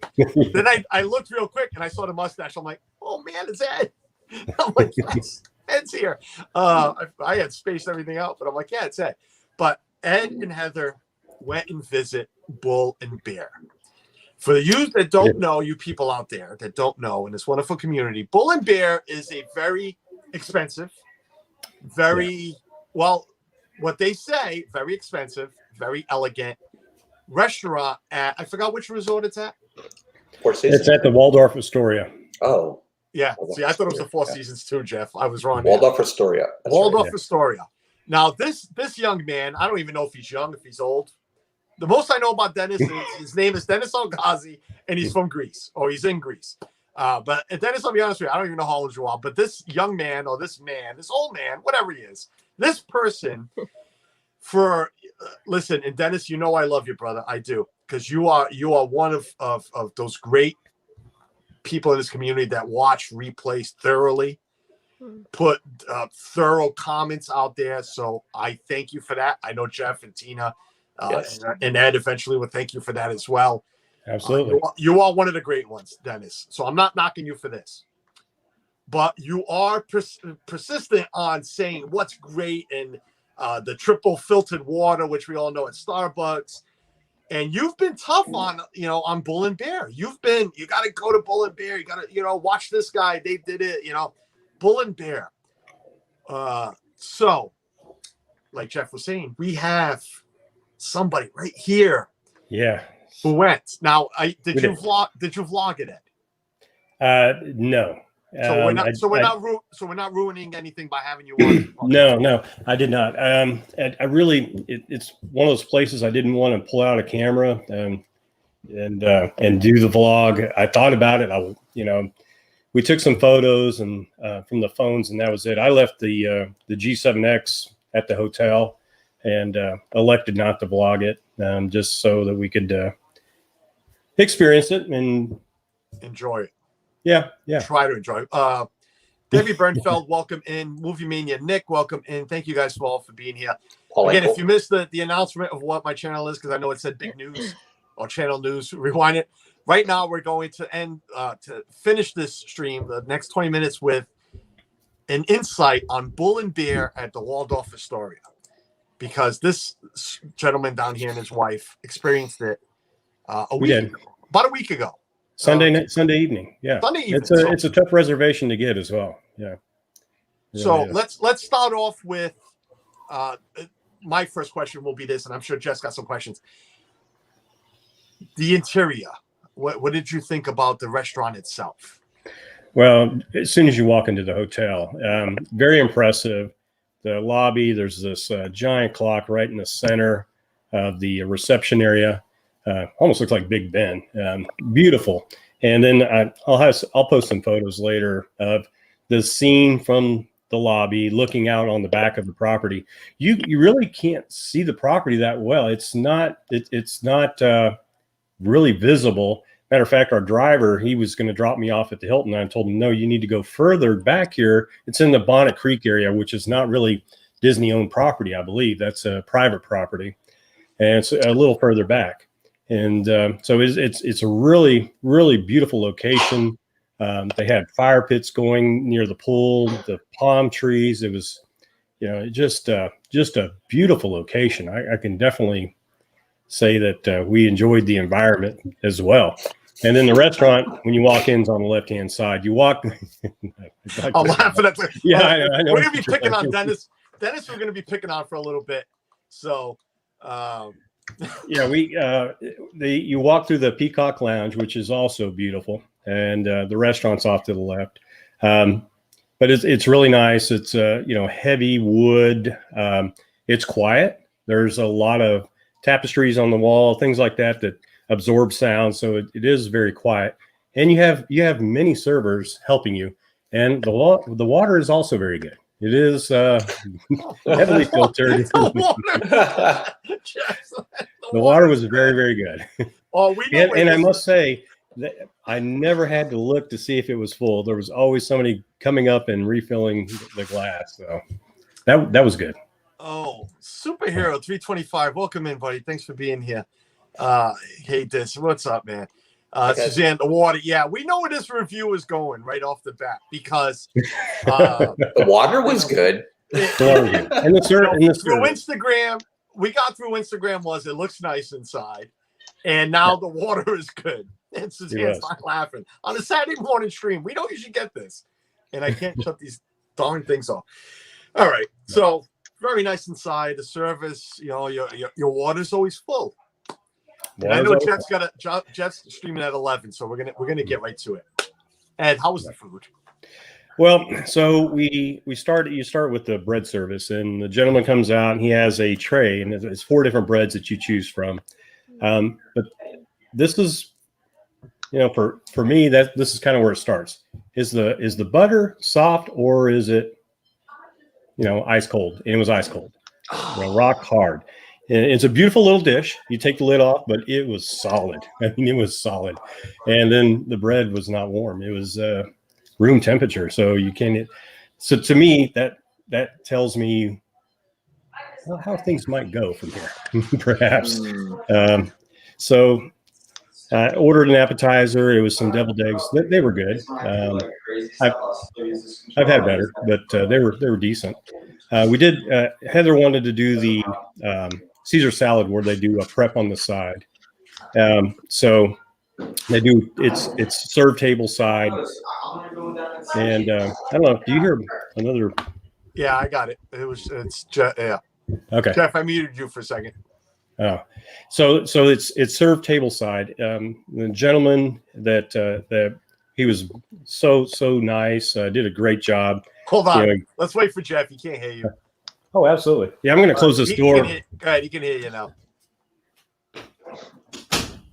Then I looked real quick, and I saw the mustache. I'm like, oh man, it's Ed. I'm like, yes, Ed's here. I had spaced everything out, but I'm like, yeah, it's Ed. But Ed and Heather went and visit Bull and Bear. For you that don't know, you people out there that don't know in this wonderful community, Bull and Bear is a very expensive, what they say, very expensive, very elegant, restaurant at, I forgot which resort it's at. Four Seasons. It's at the Waldorf Astoria. Oh. Yeah. See, I thought it was the Four Seasons too, Jeff. I was wrong. Waldorf Astoria. That's Waldorf right. Astoria. Now, this young man, I don't even know if he's young, if he's old. The most I know about Dennis is his name is Dennis Algazi, and he's from Greece, or he's in Greece. But Dennis, I'll be honest with you, I don't even know how old you are. But this young man, or this man, this old man, whatever he is, this person, listen, and Dennis, you know I love you, brother. I do, because you are one of those great people in this community that watch replays thoroughly, put thorough comments out there. So I thank you for that. I know Jeff and Tina Yes. and Ed eventually will thank you for that as well. Absolutely. You are one of the great ones, Dennis. So I'm not knocking you for this. But you are persistent on saying what's great and the triple filtered water, which we all know at Starbucks. And you've been tough on Bull and Bear. You got to go to Bull and Bear. You got to, watch this guy. They did it, Bull and Bear. So, like Jeff was saying, we have somebody right here. Yeah. Who went? Now, did you vlog it, Ed? No. So we're not ruining anything by having you on. No, I did not. It's one of those places I didn't want to pull out a camera and do the vlog. I thought about it. We took some photos and from the phones, and that was it. I left the G7X at the hotel and elected not to vlog it, just so that we could experience it and enjoy it. Yeah. Try to enjoy it. Debbie Bernfeld, welcome in. Movie Mania Nick, welcome in. Thank you guys all for being here. Again, if you missed the announcement of what my channel is, because I know it said big news or channel news, rewind it. Right now, we're going to to finish this stream, the next 20 minutes, with an insight on Bull and Bear at the Waldorf Astoria, because this gentleman down here and his wife experienced it about a week ago. Sunday evening. Yeah. Sunday evening. It's a tough reservation to get as well. Yeah. So let's start off with my first question will be this, and I'm sure Jess got some questions. The interior. What did you think about the restaurant itself? Well, as soon as you walk into the hotel, very impressive. The lobby, there's this giant clock right in the center of the reception area. Almost looks like Big Ben. Beautiful. And then I'll post some photos later of the scene from the lobby looking out on the back of the property. You really can't see the property that well. It's not really visible. Matter of fact, our driver, he was going to drop me off at the Hilton. I told him, no, you need to go further back here. It's in the Bonnet Creek area, which is not really Disney-owned property, I believe. That's a private property. And it's a little further back. And so it's a really, really beautiful location. They had fire pits going near the pool, the palm trees. It was, just a beautiful location. I can definitely say that we enjoyed the environment as well. And then the restaurant, when you walk in, is on the left-hand side. You walk. I'm laughing at that. Yeah, I know. We're going to be picking on Dennis. Dennis, we're going to be picking on for a little bit. So, yeah, you walk through the Peacock Lounge, which is also beautiful, and the restaurant's off to the left. But it's really nice. It's heavy wood. It's quiet. There's a lot of tapestries on the wall, things like that absorb sound. So it is very quiet, and you have many servers helping you, and the water is also very good. It is heavily filtered. The water was very, very good. Oh, and I must say that I never had to look to see if it was full. There was always somebody coming up and refilling the glass. So that was good. Oh, Superhero 325. Welcome in, buddy. Thanks for being here. Hey, Dis, what's up, man? Suzanne, the water. Yeah, we know where this review is going right off the bat because the water was good. And the through Instagram, we got through Instagram it looks nice inside, and now the water is good. And Suzanne's not laughing on a Saturday morning stream. We don't usually get this, and I can't shut these darn things off. All right, so very nice inside. The service, your water's always full. And I know Water's Jeff's streaming at 11, so we're gonna get right to it. Ed, how was the food? Well, so you start with the bread service, and the gentleman comes out and he has a tray, and it's 4 different breads that you choose from. But this is, for me, that this is kind of where it starts. Is the butter soft, or is it, ice cold? And it was ice cold, rock hard. And it's a beautiful little dish. You take the lid off, but it was solid. I mean, it was solid. And then the bread was not warm. It was room temperature. So you can't. So to me, that tells me how things might go from here, perhaps. So I ordered an appetizer. It was some deviled eggs. They were good. I've had better, but they were decent. We did. Heather wanted to do the Caesar salad where they do a prep on the side. So they do. It's served table side, and I don't know. Do you hear another? Yeah, I got it. It's Jeff. Yeah. Okay. Jeff, I muted you for a second. Oh, so it's served table side. The gentleman that he was so nice, did a great job. Hold on. Let's wait for Jeff. He can't hear you. Oh, absolutely. Yeah, I'm going to close this door. Go ahead. He can hear you now.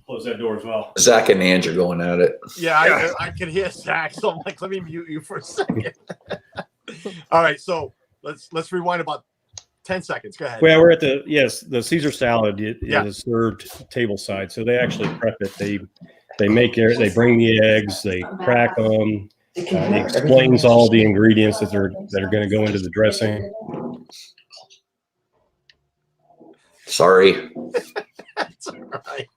Close that door as well. Zach and Ange are going at it. Yeah, I can hear Zach. So I'm like, let me mute you for a second. All right, so let's rewind about 10 seconds. Go ahead. Well, we're at the Caesar salad. It is served table side, so they actually prep it. They bring the eggs, they crack them. It explains all the ingredients that are going to go into the dressing. Sorry. That's all right.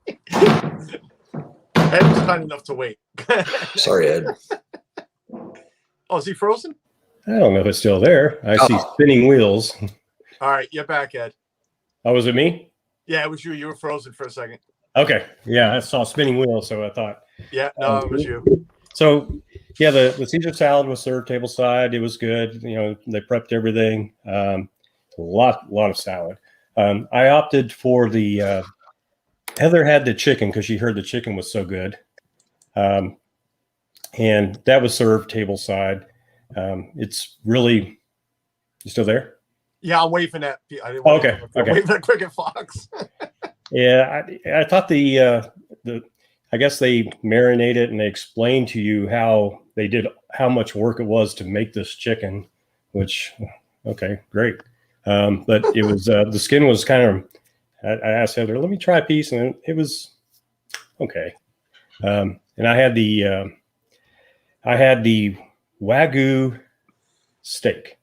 Ed was kind enough to wait. Sorry, Ed. Oh, is he frozen? I don't know if it's still there. I see spinning wheels. All right, you're back, Ed. Oh, was it me? Yeah, it was you. You were frozen for a second. Okay. Yeah, I saw spinning wheels, so I thought. Yeah, no, it was you. So, yeah, the Caesar salad was served table side. It was good. They prepped everything. A lot of salad. I opted for the Heather had the chicken because she heard the chicken was so good, and that was served table side. It's really. You still there? Yeah, I'm waving at. Okay. Waving at Cricket Fox. Yeah, I thought I guess they marinate it and they explain to you how much work it was to make this chicken, which, okay, great. But it was, the skin was kind of, I asked Heather, let me try a piece, and it was okay. And I had the Wagyu steak.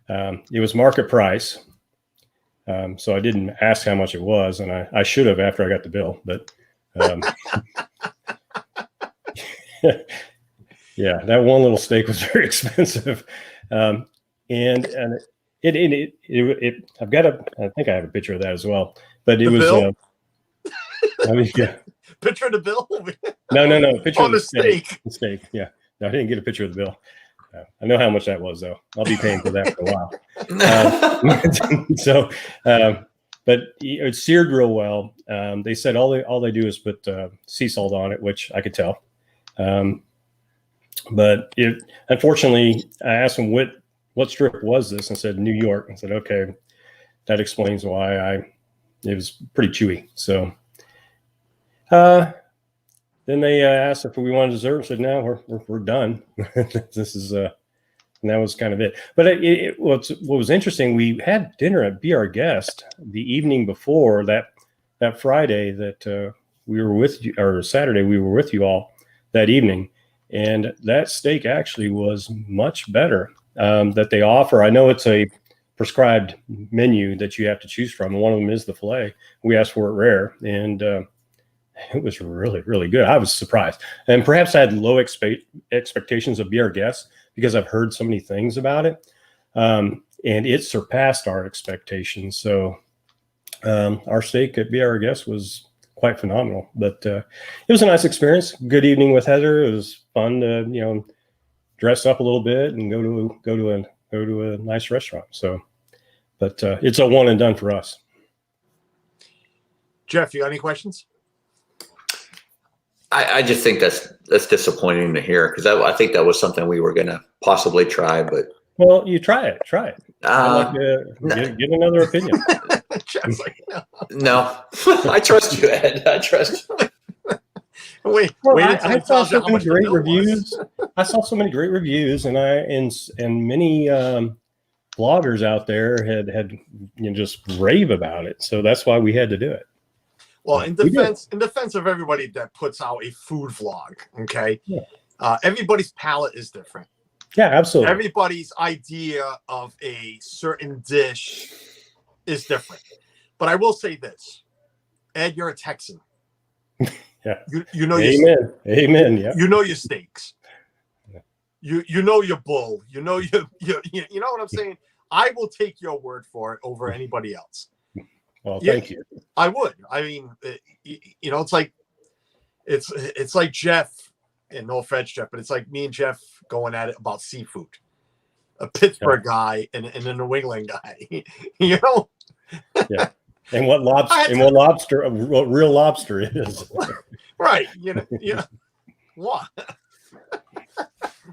It was market price. So I didn't ask how much it was, and I should have after I got the bill, but yeah, that one little steak was very expensive. And I've got I think I have a picture of that as well, but it was, I mean, yeah. Picture of the bill? No. Picture of the steak. The steak. Yeah. No, I didn't get a picture of the bill. I know how much that was, though. I'll be paying for that for a while. But it's seared real well. They said all they do is put sea salt on it, which I could tell. But unfortunately, I asked them what strip was this, and said New York. I said, okay, that explains why it was pretty chewy. So then they asked if we wanted dessert. I said, no, we're done. This is and that was kind of it. But what was interesting, we had dinner at Be Our Guest the evening before that Friday that we were with you, or Saturday we were with you all that evening, and that steak actually was much better that they offer. I know it's a prescribed menu that you have to choose from, and one of them is the filet. We asked for it rare, and it was really, really good. I was surprised, and perhaps I had low expectations of Be Our Guest because I've heard so many things about it, and it surpassed our expectations. So our steak at Be Our Guest was quite phenomenal. But it was a nice experience. Good evening with Heather. It was fun to dress up a little bit and go to a nice restaurant. So, but it's a one and done for us. Jeff, you got any questions? I just think that's disappointing to hear, because I think that was something we were going to possibly try, but Well, you try it. I'd like to no. get another opinion. Jeff's like, no. No. I trust you, Ed. I trust you. Wait Well, until I he saw tells you so how many much the great bill was. reviews. I saw so many great reviews, and many bloggers out there had just rave about it. So that's why we had to do it. Well, Yeah, in we did. defense of everybody that puts out a food vlog, okay, Yeah. Everybody's palate is different. Yeah, absolutely. Everybody's idea of a certain dish is different. But I will say this, Ed, you're a Texan. Yeah. You know Amen. Yeah. you know your steaks. Yeah. You know your bull. You know you know what I'm saying. I will take your word for it over anybody else. Well, thank you. I would. I mean, it's like Jeff, and no offense, Jeff, but it's like me and Jeff going at it about seafood. A Pittsburgh guy and a New England guy. You know. Yeah. And what lobster? What real lobster is? Right. You know what? I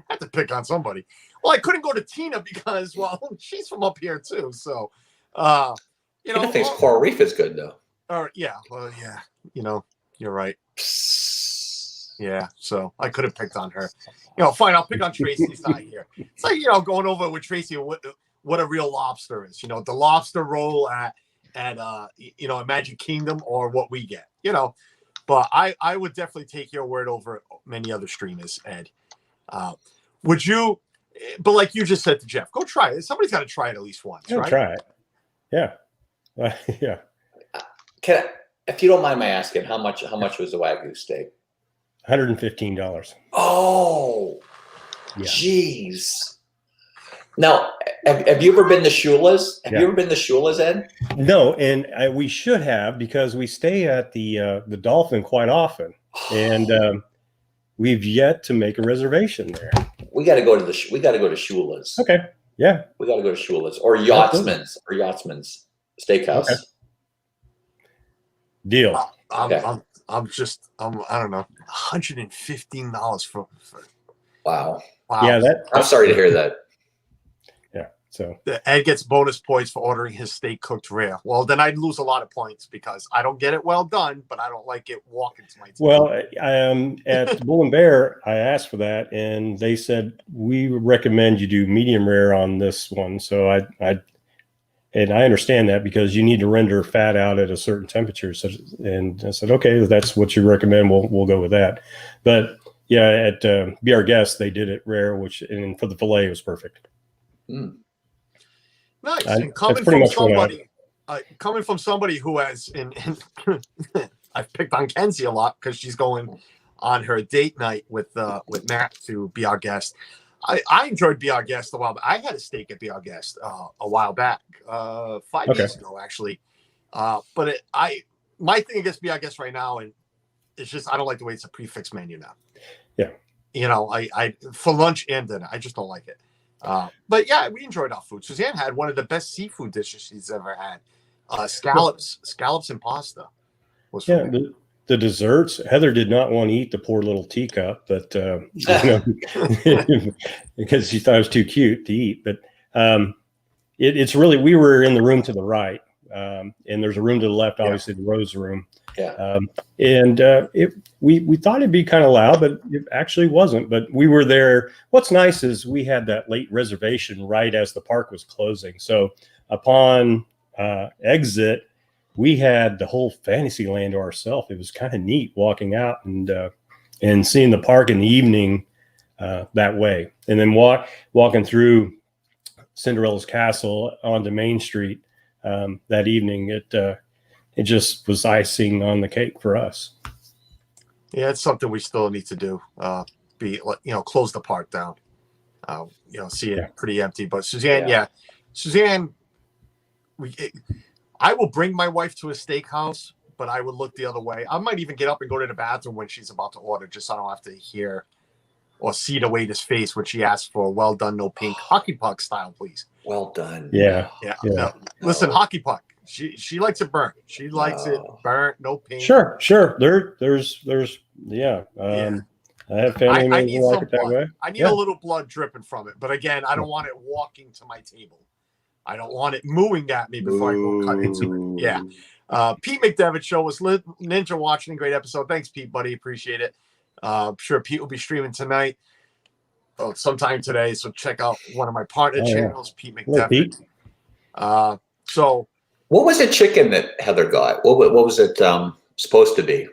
had to pick on somebody. Well, I couldn't go to Tina because, well, she's from up here too. So, Tina thinks coral reef is good though. Yeah. Well, yeah. You're right. Yeah. So I could have picked on her. Fine. I'll pick on Tracy's not here. It's like going over with Tracy what a real lobster is. The lobster roll at Magic Kingdom or what we get. But I would definitely take your word over many other streamers, Ed. Would you? But like you just said to Jeff, go try it. Somebody's got to try it at least once, right? Try it. Yeah. Yeah. If you don't mind my asking, how much was the Wagyu steak? $115. Oh, yeah. Jeez. Now, have you ever been to Shula's? Have you ever been to Shula's, Ed? No, and we should have, because we stay at the Dolphin quite often, and we've yet to make a reservation there. We got to go to Shula's. Okay. Yeah. We got to go to Shula's or Yachtsman's Steakhouse. Okay. Deal. I don't know, $115 for. Wow. Yeah, I'm sorry to hear that. Yeah. So Ed gets bonus points for ordering his steak cooked rare. Well, then I'd lose a lot of points because I don't get it well done, but I don't like it walking to my table. Well, at Bull and Bear, I asked for that, and they said we recommend you do medium rare on this one. So I understand that because you need to render fat out at a certain temperature. So, and I said, okay, if that's what you recommend, we'll go with that. But yeah, at Be Our Guest, they did it rare, and for the fillet, it was perfect. Mm. Nice. And coming from somebody who has, and I've picked on Kenzie a lot because she's going on her date night with Matt to Be Our Guest. I enjoyed Be Our Guest a while back. I had a steak at Be Our Guest a while back, 5 years ago actually. But my thing against Be Our Guest right now, and it's just I don't like the way it's a prefix menu now. Yeah. I for lunch and dinner, I just don't like it. But yeah, we enjoyed our food. Suzanne had one of the best seafood dishes she's ever had. Scallops and pasta. The desserts. Heather did not want to eat the poor little teacup, but because she thought it was too cute to eat. But it's really, we were in the room to the right, and there's a room to the left, obviously the Rose room. Yeah. We thought it'd be kind of loud, but it actually wasn't. But we were there. What's nice is we had that late reservation right as the park was closing. So upon exit, we had the whole Fantasyland to ourselves. It was kind of neat walking out and seeing the park in the evening that way, and then walking through Cinderella's Castle onto Main Street that evening. It just was icing on the cake for us. Yeah, it's something we still need to do. Close the park down. See it pretty empty. But Suzanne, Suzanne, I will bring my wife to a steakhouse, but I would look the other way. I might even get up and go to the bathroom when she's about to order, just so I don't have to hear or see the waiter's face when she asks for well done, no pink, hockey puck style, please. Well done. Yeah. No. Listen, hockey puck. She likes it burnt. She likes it burnt, no pink. Sure. There's Yeah. Yeah. I have family I members need who like some it that blood. way. I need Yeah. a little blood dripping from it. But again, I don't want it walking to my table. I don't want it mooing at me before I go cut into it. Yeah. Pete McDevitt show was Ninja watching. Great episode. Thanks, Pete, buddy. Appreciate it. I'm sure Pete will be streaming tonight. Sometime today. So check out one of my partner channels, Pete Hello, McDevitt. Pete. So What was the chicken that Heather got? What was it supposed to be?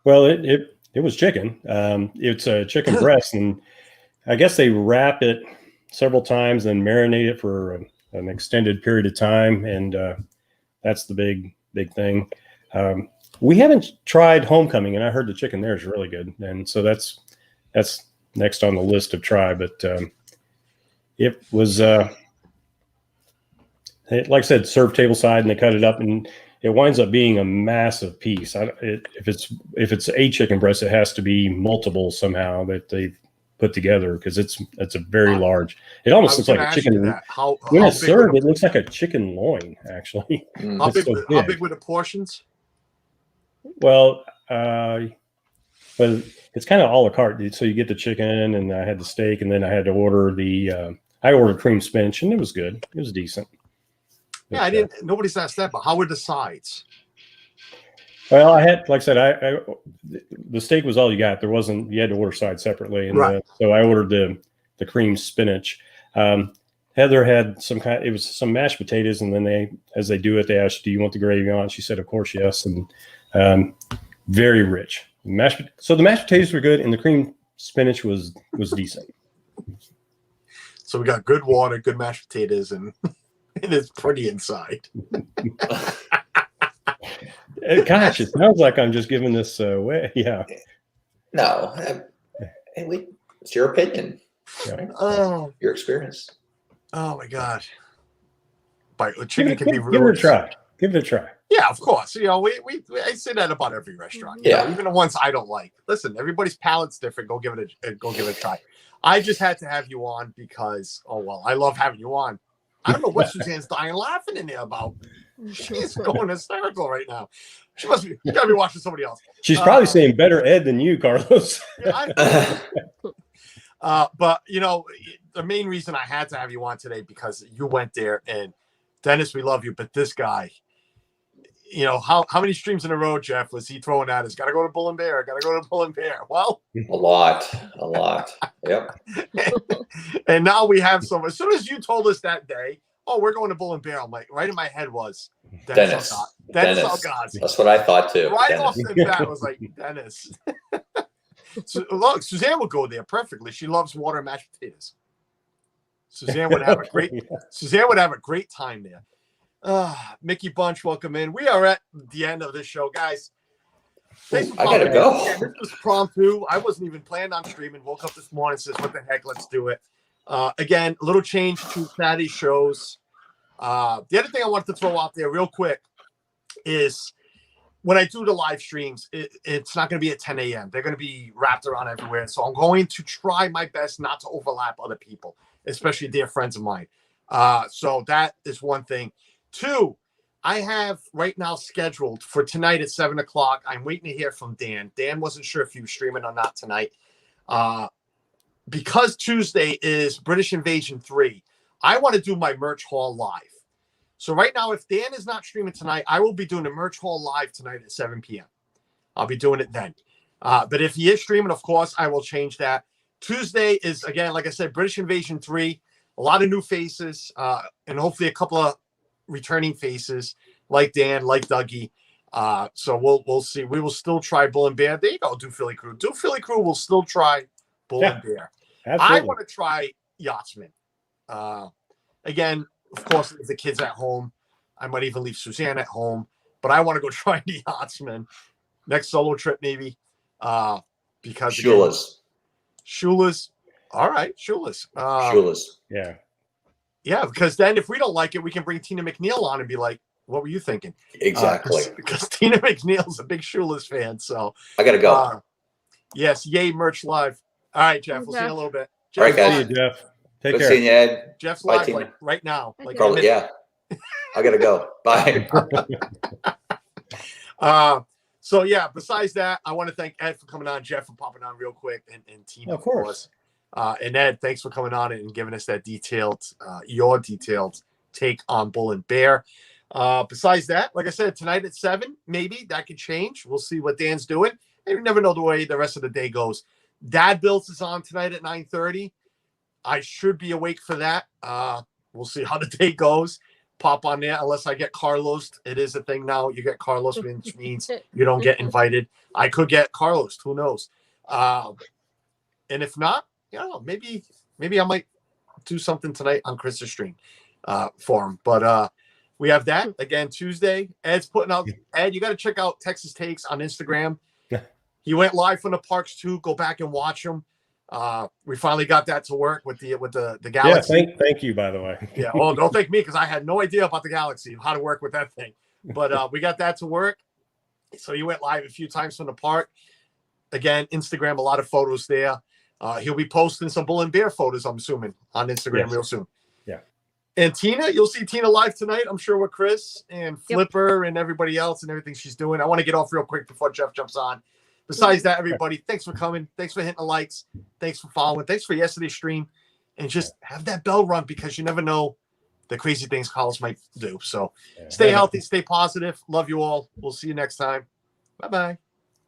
Well, it was chicken. It's a chicken breast, and I guess they wrap it several times and marinate it for an extended period of time, and that's the big thing. We haven't tried homecoming, and I heard the chicken there is really good, and so that's next on the list of try. But it was like I said, served tableside, and they cut it up, and it winds up being a massive piece. If it's a chicken breast, it has to be multiple somehow that they've put together because it's a very large. It almost looks like a chicken. When it's served, it looks like a chicken loin. Actually, how big were the portions? Well, but it's kind of a la carte. So you get the chicken, and I had the steak, and then I had to order I ordered cream spinach, and it was good. It was decent. Yeah, I didn't. Nobody's asked that, but how were the sides? Well, I had, like I said, the steak was all you got. There wasn't. You had to order sides separately, and so I ordered the cream spinach. Heather had it was some mashed potatoes, and then as they do it, they asked, "Do you want the gravy on?" She said, "Of course, yes." And very rich. So the mashed potatoes were good, and the cream spinach was decent. So we got good water, good mashed potatoes, and it is pretty inside. Gosh, it sounds like I'm just giving this away. Yeah. No, it's your opinion. Yeah. Your experience. Oh my God! Chicken can be give it a try. Give it a try. Yeah, of course. I say that about every restaurant. Yeah, even the ones I don't like. Listen, everybody's palate's different. Go give it a try. I just had to have you on because I love having you on. I don't know what Suzanne's dying laughing in there about. She's going hysterical right now. She must be. You gotta be watching somebody else. She's probably saying better Ed than you, Carlos. But the main reason I had to have you on today because you went there, and Dennis, we love you, but this guy, how many streams in a row, Jeff, was he throwing at us? Got to go to Bull and Bear. Got to go to Bull and Bear. Well, a lot. Yep. And now we have some. As soon as you told us that day, we're going to Bull and Bear, I'm like, right in my head was Dennis. That's what I thought too. Right off the bat, I was like, Dennis. So look, Suzanne would go there perfectly. She loves water and mashed potatoes. Suzanne would have a great time there. Mickey Bunch, welcome in. We are at the end of this show, guys. I gotta go. This was impromptu. I wasn't even planning on streaming. Woke up this morning and says, what the heck, let's do it. Again, a little change to Saturday shows. The other thing I wanted to throw out there real quick is when I do the live streams, it's not going to be at 10 a.m. They're going to be wrapped around everywhere. So I'm going to try my best not to overlap other people, especially dear friends of mine. So that is one thing. Two, I have right now scheduled for tonight at 7 o'clock. I'm waiting to hear from Dan. Dan wasn't sure if he was streaming or not tonight. Because Tuesday is British Invasion 3, I want to do my merch haul live. So right now, if Dan is not streaming tonight, I will be doing the merch haul live tonight at 7 p.m. I'll be doing it then. But if he is streaming, of course, I will change that. Tuesday is, again, like I said, British Invasion 3. A lot of new faces, and hopefully a couple of returning faces like Dan, like Dougie. So we'll see. We will still try Bull and Bear. There you go, Do Philly Crew. Do Philly Crew will still try Bull and Bear. Absolutely. I want to try Yachtsman. Again, of course, if the kids at home, I might even leave Suzanne at home, but I want to go try the Yachtsman next solo trip, maybe. Because Shula's. All right, Shula's. Shula's. Yeah. Yeah, because then if we don't like it, we can bring Tina McNeil on and be like, what were you thinking? Exactly. Because Tina McNeil's a big Shula's fan. So I got to go. Yes, yay, merch live. All right, Jeff, we'll see you in a little bit. All right, guys. See you, Jeff. Take Good care. seeing you, Ed. Jeff's Bye, live Tina. right now. Like Probably, yeah. I got to go. Bye. So yeah, besides that, I want to thank Ed for coming on, Jeff for popping on real quick, and Tina, Of course. and Ed, thanks for coming on and giving us that your detailed take on Bull and Bear. Besides that, like I said, tonight at 7, maybe that could change. We'll see what Dan's doing. And you never know the way the rest of the day goes. Dad Bills is on tonight at 9:30. I should be awake for that. We'll see how the day goes. Pop on there unless I get Carlos. It is a thing now. You get Carlos, which means you don't get invited. I could get Carlos. Who knows? And if not, maybe I might do something tonight on Chris's stream for him. But we have that again Tuesday. Ed's putting out. Ed, you got to check out Texas Takes on Instagram. He went live from the parks too. Go back and watch him. We finally got that to work with the Galaxy. Yeah, thank you, by the way. Yeah, well, don't thank me because I had no idea about the Galaxy, how to work with that thing. But we got that to work. So he went live a few times from the park. Again, Instagram, a lot of photos there. He'll be posting some Bull and Bear photos, I'm assuming, on Instagram real soon. Yeah. And Tina, you'll see Tina live tonight, I'm sure, with Chris and Flipper and everybody else and everything she's doing. I want to get off real quick before Jeff jumps on. Besides that, everybody, thanks for coming. Thanks for hitting the likes. Thanks for following. Thanks for yesterday's stream. And just have that bell run because you never know the crazy things Carlos might do. So stay healthy, stay positive. Love you all. We'll see you next time. Bye-bye.